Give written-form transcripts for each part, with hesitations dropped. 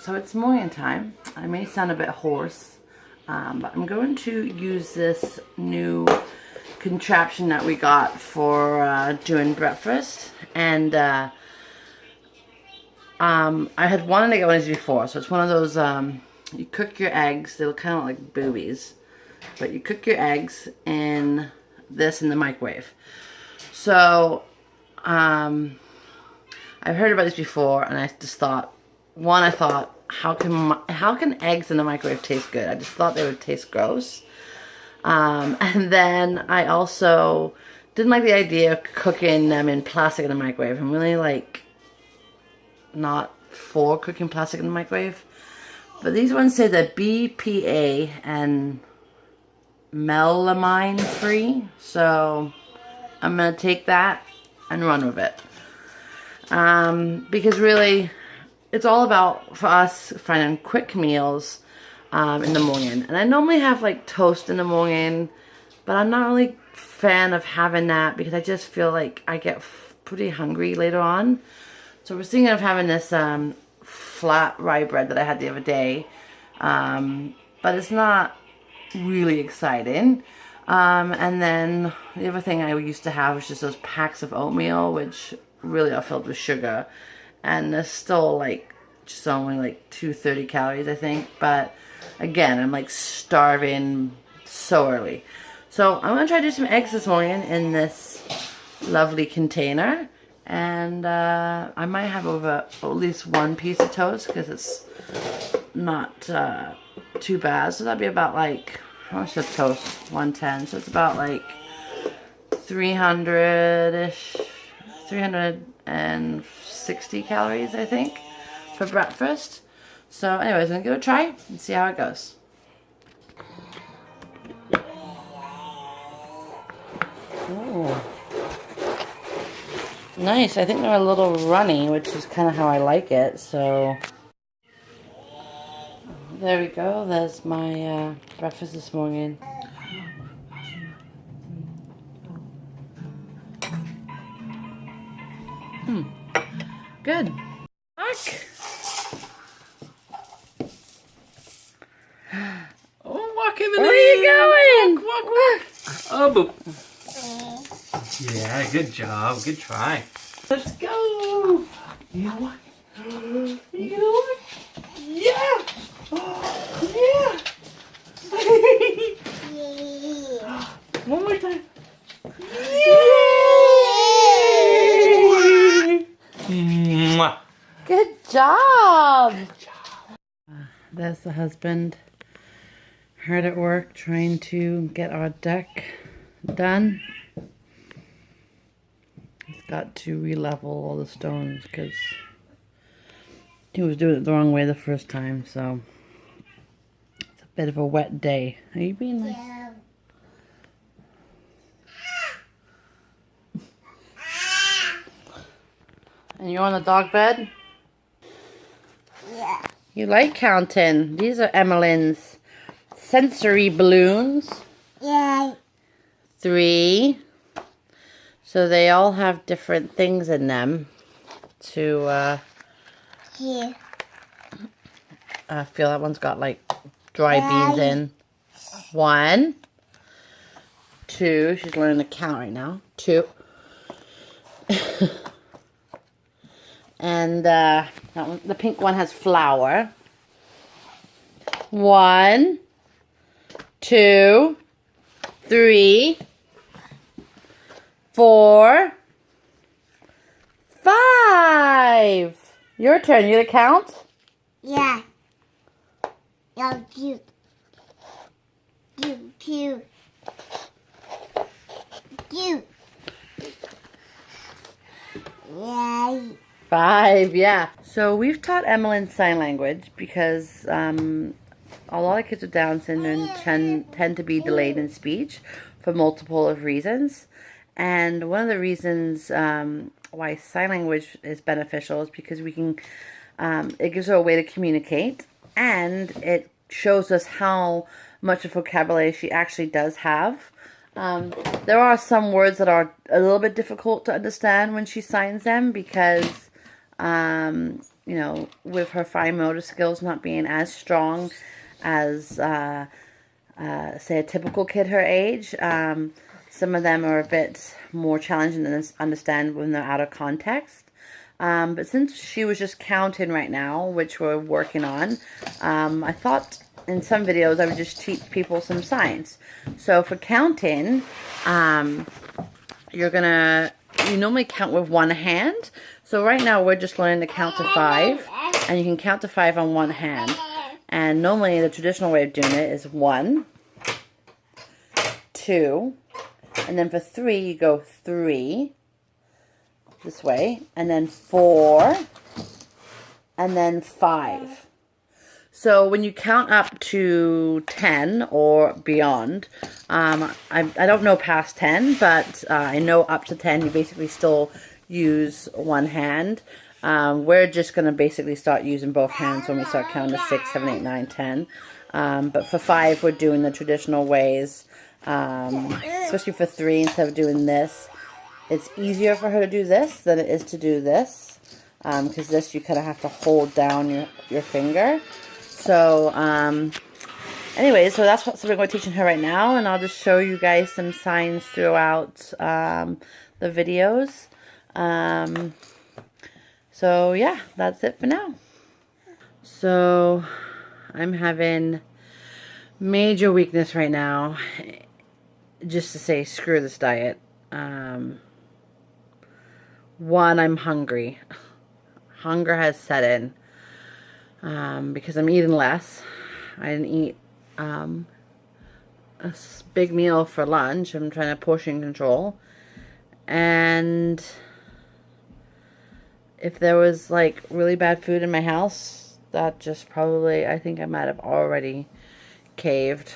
So it's morning time. I may sound a bit hoarse, but I'm going to use this new contraption that we got for doing breakfast. And I had wanted to get one of these before. So it's one of those, you cook your eggs. They look kind of like boobies. But you cook your eggs in this in the microwave. So I've heard about this before, and I just thought, I thought, how can eggs in the microwave taste good? I just thought they would taste gross. And then I also didn't like the idea of cooking them in plastic in the microwave. I'm really like not for cooking plastic in the microwave. But these ones say that BPA and melamine free. So I'm going to take that and run with it. Because really, it's all about, for us, finding quick meals in the morning. And I normally have like toast in the morning, but I'm not really a fan of having that because I just feel like I get pretty hungry later on. So we're thinking of having this flat rye bread that I had the other day. But it's not really exciting. And then the other thing I used to have was just those packs of oatmeal, which really are filled with sugar. And there's still like just only like 230 calories, I think. But again, I'm like starving so early. So I'm going to try to do some eggs this morning in this lovely container. And I might have over at least one piece of toast because it's not too bad. So that'd be about like, how much is toast? 110. So it's about like 300-ish, 360 calories, I think, for breakfast. So anyways, I'm going to give it a try and see how it goes. Ooh. Nice. I think they're a little runny, which is kind of how I like it. So there we go. There's my breakfast this morning. Good. Back. Oh, walk in the Where are you going? Walk. Oh, boop. Yeah, good job. Good try. Let's go. You know what? You know what? Yeah. Yeah. One more time. Yay! Good job. There's the husband. Hard at work trying to get our deck done. He's got to re-level all the stones because he was doing it the wrong way the first time, so it's a bit of a wet day. Are you being nice? Yeah. And you're on the dog bed? Yeah. You like counting. These are Emmalynn's sensory balloons. Yeah. 3. So they all have different things in them to Yeah. I feel that one's got like dry beans in. 1, 2. She's learning to count right now. 2. And that one, the pink one has flour. 1, 2, 3, 4, 5. Your turn. You to count? Yeah. Yeah, cute. Cute. Cute. Cute. Yeah. 5, yeah. So we've taught Emmalynn sign language because a lot of kids with Down syndrome tend to be delayed in speech for multiple of reasons. And one of the reasons why sign language is beneficial is because we can, it gives her a way to communicate, and it shows us how much of vocabulary she actually does have. There are some words that are a little bit difficult to understand when she signs them because you know, with her fine motor skills not being as strong as, say, a typical kid her age. Some of them are a bit more challenging to understand when they're out of context. But since she was just counting right now, which we're working on, I thought in some videos I would just teach people some science. So for counting, you normally count with one hand. So right now we're just learning to count to 5, and you can count to 5 on one hand. And normally the traditional way of doing it is 1, 2, and then for 3 you go 3 this way, and then 4, and then 5. So when you count up to 10 or beyond, I don't know past 10, but I know up to 10 you basically still use one hand. We're just going to basically start using both hands when we start counting to 6, 7, 8, 9, 10. But for 5 we're doing the traditional ways, especially for 3 instead of doing this. It's easier for her to do this than it is to do this, because this you kind of have to hold down your finger. So, anyway, so that's something we're teaching her right now, and I'll just show you guys some signs throughout the videos. So, yeah, that's it for now. So, I'm having major weakness right now, just to say screw this diet. One, I'm hungry. Hunger has set in. Because I'm eating less. I didn't eat a big meal for lunch. I'm trying to portion control. And if there was like really bad food in my house, that just probably, I think I might have already caved.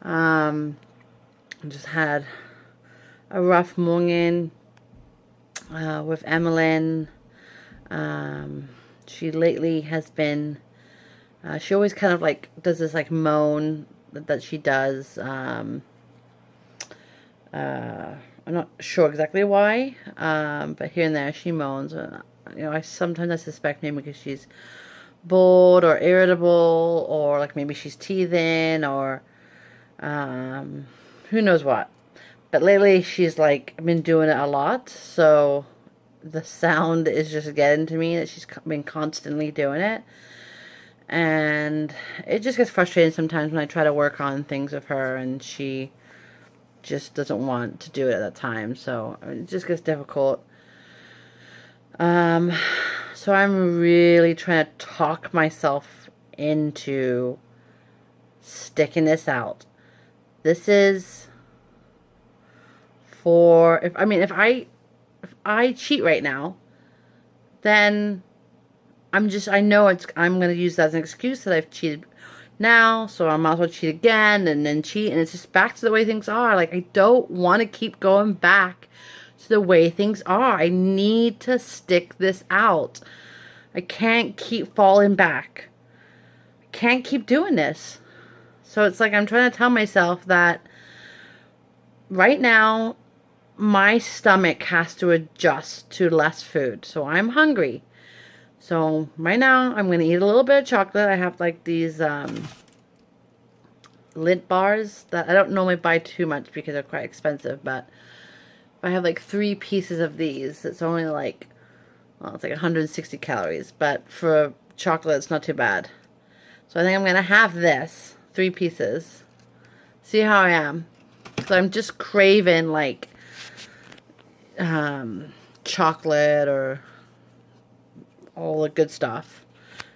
I just had a rough morning with Emmalynn. She lately has been, she always kind of like does this like moan that she does. I'm not sure exactly why, but here and there she moans. You know, sometimes I suspect maybe because she's bored or irritable, or like maybe she's teething, or who knows what. But lately she's like been doing it a lot, so the sound is just getting to me that she's been constantly doing it. And it just gets frustrating sometimes when I try to work on things with her and she just doesn't want to do it at that time. So it just gets difficult. So I'm really trying to talk myself into sticking this out. This is for, if I cheat right now, then I know I'm going to use that as an excuse that I've cheated now, so I might as well cheat again and then cheat, and it's just back to the way things are. Like, I don't want to keep going back to the way things are. I need to stick this out. I can't keep falling back. I can't keep doing this. So it's like I'm trying to tell myself that right now, my stomach has to adjust to less food. So I'm hungry. So right now I'm going to eat a little bit of chocolate. I have like these Lindt bars that I don't normally buy too much because they're quite expensive. But if I have like 3 pieces of these, it's only like, well, it's like 160 calories. But for chocolate, it's not too bad. So I think I'm going to have this, 3 pieces. See how I am. So I'm just craving like chocolate or all the good stuff.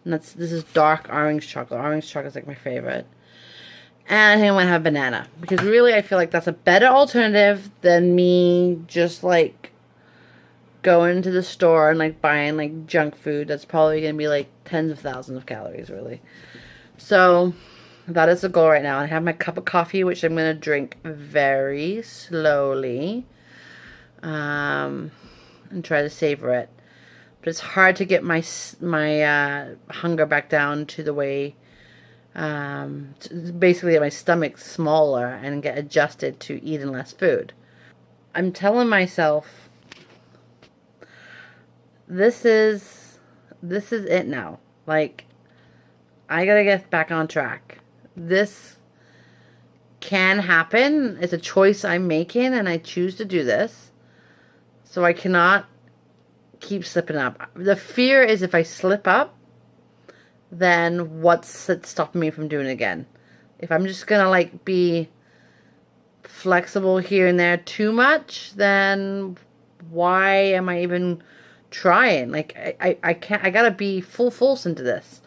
And this is dark orange chocolate. Orange chocolate is like my favorite. And I think I'm gonna have banana, because really I feel like that's a better alternative than me just like going to the store and like buying like junk food that's probably gonna be like tens of thousands of calories, really. So that is the goal right now. I have my cup of coffee, which I'm gonna drink very slowly. And try to savor it. But it's hard to get my hunger back down to the way, basically get my stomach smaller and get adjusted to eating less food. I'm telling myself this is this is it now. Like, I gotta get back on track. This can happen. It's a choice I'm making, and I choose to do this. So I cannot keep slipping up. The fear is if I slip up, then what's stopping me from doing it again? If I'm just gonna like be flexible here and there too much, then why am I even trying? Like, I can't, I gotta be full force into this.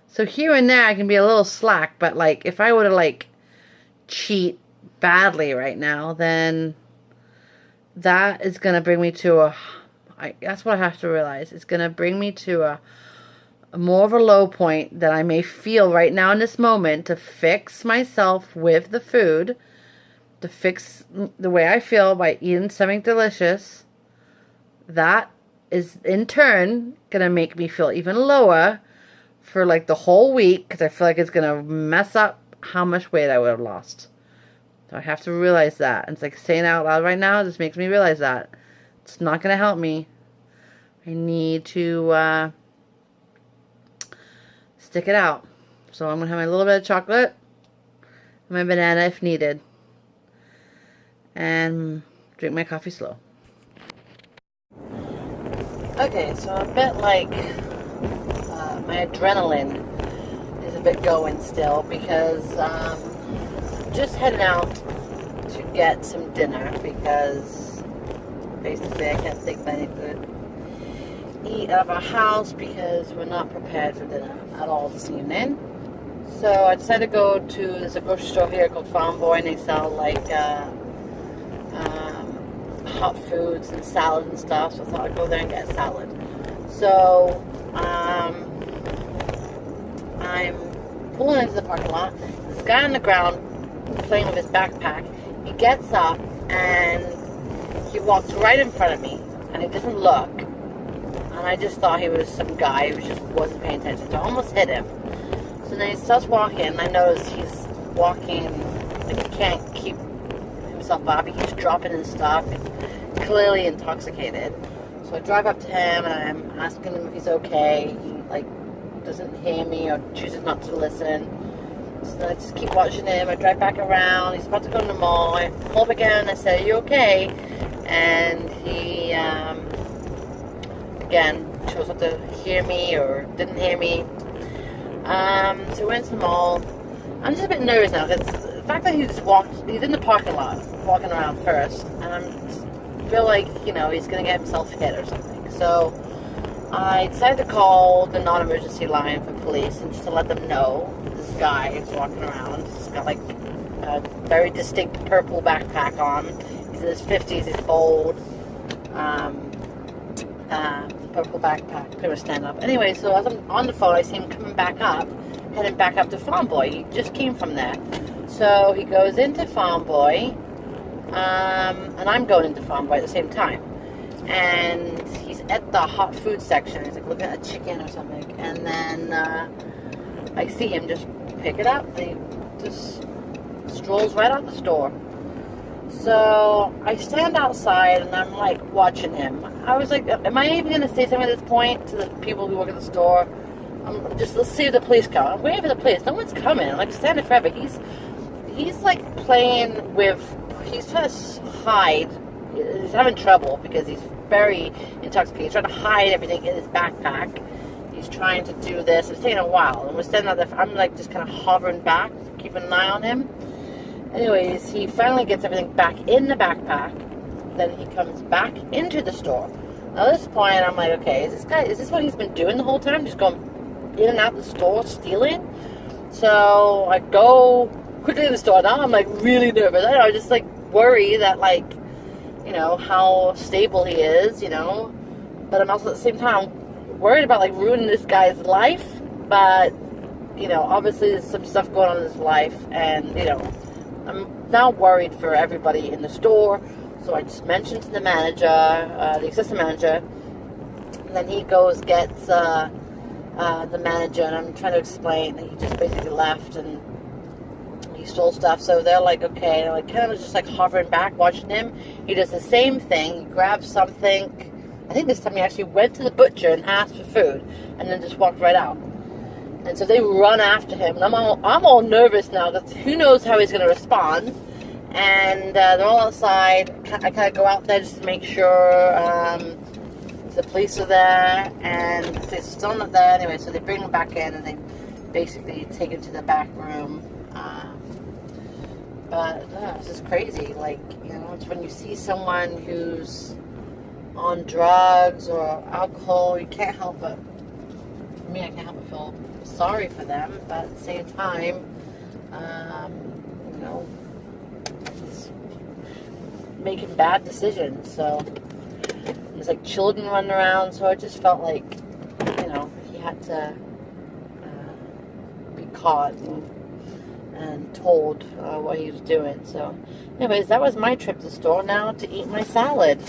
So here and there I can be a little slack, but like if I were to like cheat badly right now, then that is gonna bring me to that's what I have to realize. It's gonna bring me to a more of a low point that I may feel right now in this moment to fix myself with the food, to fix the way I feel by eating something delicious. That is in turn gonna make me feel even lower for like the whole week, because I feel like it's gonna mess up how much weight I would have lost. So I have to realize that. And it's like saying it out loud right now just makes me realize that it's not gonna help me. I need to stick it out. So I'm gonna have my little bit of chocolate and my banana if needed, and drink my coffee slow. Okay, so I'm a bit like my adrenaline is a bit going still, because just heading out to get some dinner, because basically I can't think of anything to eat out of our house because we're not prepared for dinner at all this evening. So I decided to go to, there's a grocery store here called Farm Boy, and they sell like hot foods and salads and stuff, so I thought I'd go there and get a salad. So I'm pulling into the parking lot. This guy on the ground playing with his backpack, he gets up and he walks right in front of me, and he doesn't look, and I just thought he was some guy who just wasn't paying attention, so I almost hit him. So then he starts walking, and I notice he's walking like he can't keep himself up. He keeps dropping his stuff. He's clearly intoxicated. So I drive up to him and I'm asking him if he's okay. He like doesn't hear me or chooses not to listen. So then I just keep watching him. I drive back around. He's about to go to the mall. I pull up again and I say, "Are you okay?" And he again chose not to hear me or didn't hear me. So we went to the mall. I'm just a bit nervous now because the fact that he's in the parking lot, walking around first, and I feel like, you know, he's going to get himself hit or something. So I decided to call the non-emergency line for police and just to let them know this guy is walking around. He's got like a very distinct purple backpack on. He's in his 50s, he's bald. Purple backpack, pretty much stand up. Anyway, so as I'm on the phone, I see him coming back up, heading back up to Farm Boy. He just came from there. So he goes into Farm Boy, and I'm going into Farm Boy at the same time. And he's at the hot food section. He's like looking at a chicken or something. And then I see him just pick it up, and he just strolls right out the store. So I stand outside and I'm like watching him. I was like, am I even going to say something at this point to the people who work at the store? Let's see if the police come. I'm waiting for the police. No one's coming. I'm like standing forever. He's like playing with, he's trying to hide. He's having trouble because he's very intoxicated. He's trying to hide everything in his backpack. He's trying to do this. It's taking a while. And we're standing out there. I'm like just kind of hovering back, keeping an eye on him. Anyways, he finally gets everything back in the backpack. Then he comes back into the store. Now at this point, I'm like, okay, is this what he's been doing the whole time? Just going in and out the store, stealing? So I go quickly to the store. Now I'm like really nervous. I don't know, I just like worry that like, you know, how stable he is, you know. But I'm also at the same time worried about like ruining this guy's life. But, you know, obviously there's some stuff going on in his life, and, you know, I'm now worried for everybody in the store. So I just mentioned to the manager, the assistant manager, and then he goes, gets the manager, and I'm trying to explain that he just basically left and he stole stuff. So they're like, okay, they're like kind of just like hovering back, watching him. He does the same thing. He grabs something I think this time he actually went to the butcher and asked for food, and then just walked right out. And so they run after him, and I'm all nervous now because who knows how he's going to respond. And they're all outside. I kind of go out there just to make sure the police are there, and they're still not there anyway. So they bring him back in, and they basically take him to the back room. But it's just crazy. Like, you know, it's when you see someone who's on drugs or alcohol, you can't help but, for me, I can't help but feel sorry for them, but at the same time, you know, it's making bad decisions. So there's like children running around, so I just felt like, you know, he had to be caught and told what he was doing. So anyways, that was my trip to the store. Now to eat my salad.